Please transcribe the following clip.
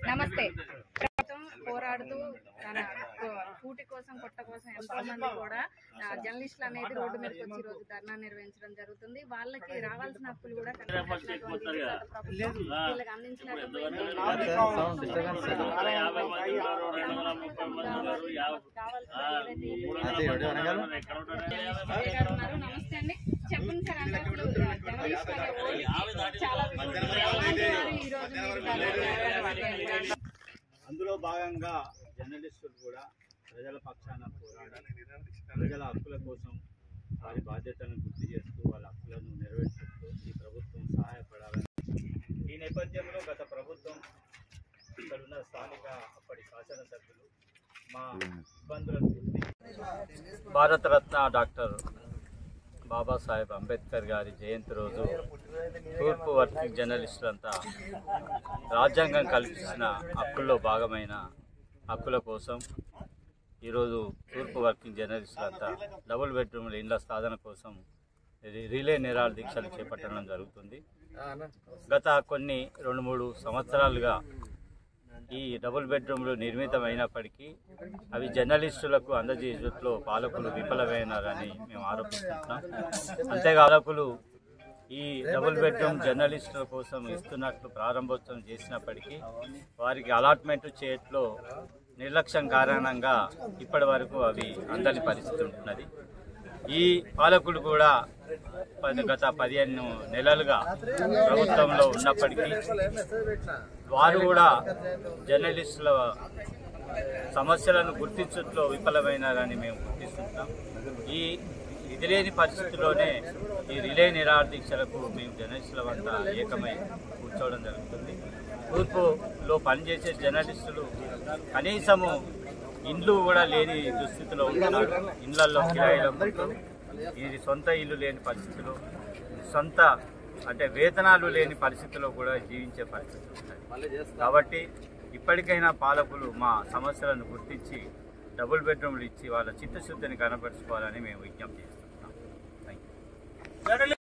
నమస్తే. పోరాడుతూ తన కూటి కోసం పొట్ట కోసం ఎంతో మంది కూడా జర్నలిస్టులు అనేది రోడ్డు మీదకి వచ్చి ఈ రోజు ధర్నా నిర్వహించడం జరుగుతుంది. వాళ్ళకి రావాల్సిన హక్కులు కూడా వీళ్ళకి అందించలేకపోయింది. నమస్తే అండి, చెప్పండి సార్. అంటే అసలు జర్నలిస్ట్ చాలా అందులో భాగంగా జర్నలిస్టులు కూడా ప్రజల పక్షాన పోరాడాలి, ప్రజల హక్కుల కోసం వారి బాధ్యతలను గుర్తు చేస్తూ వాళ్ళ హక్కులను నెరవేర్చుతూ ఈ ప్రభుత్వం సహాయపడాలని ఈ నేపథ్యంలో గత ప్రభుత్వం ఇక్కడున్న స్థానిక అప్పటి శాసనసభ్యులు మా ఇబ్బందులను భారతరత్న డాక్టర్ బాబాసాహెబ్ అంబేద్కర్ గారి జయంతి రోజు తూర్పు వర్కింగ్ జర్నలిస్టులంతా రాజ్యాంగం కల్పించిన హక్కుల్లో భాగమైన హక్కుల కోసం ఈరోజు తూర్పు వర్కింగ్ జర్నలిస్టులంతా డబుల్ బెడ్రూమ్ల ఇండ్ల సాధన కోసం రిలే నిరాహార దీక్షలు చేపట్టడం జరుగుతుంది. గత కొన్ని 2-3 సంవత్సరాలుగా ఈ డబుల్ బెడ్రూమ్లు నిర్మితమైనప్పటికీ అవి జర్నలిస్టులకు అందజేయడంలో పాలకులు విఫలమైనారని మేము ఆరోపిస్తున్నాం. అంతేకాదు ఈ డబుల్ బెడ్రూమ్ జర్నలిస్టుల కోసం ఇస్తున్నట్లు ప్రారంభోత్సవం చేసినప్పటికీ వారికి అలాట్మెంట్ చేయట్లో నిర్లక్ష్యం కారణంగా ఇప్పటి వరకు అవి అందని పరిస్థితి ఉంటున్నది. ఈ పాలకులు కూడా గత 15 నెలలుగా ప్రభుత్వంలో ఉన్నప్పటికీ వారు కూడా జర్నలిస్టుల సమస్యలను గుర్తించడంలో విఫలమైనారని మేము గుర్తిస్తున్నాం. ఈ ఎదులేని పరిస్థితుల్లోనే ఈ రిలే నిరాహార దీక్షలకు మేము జర్నలిస్టుల వద్ద ఏకమై కూర్చోవడం జరుగుతుంది. తూర్పులో పనిచేసే జర్నలిస్టులు కనీసము ఇండ్లు కూడా లేని దుస్థితిలో ఉంటున్నారు. ఇళ్లలో కిరాయిలకు ఇది సొంత ఇల్లు లేని పరిస్థితులు, సొంత అంటే వేతనాలు లేని పరిస్థితుల్లో కూడా జీవించే పరిస్థితులు ఉంటాయి. కాబట్టి ఇప్పటికైనా పాలకులు మా సమస్యలను గుర్తించి డబుల్ బెడ్రూమ్లు ఇచ్చి వాళ్ళ చిత్తశుద్ధిని కనపరుచుకోవాలని మేము విజ్ఞప్తి చేస్తున్నాం. Thank you.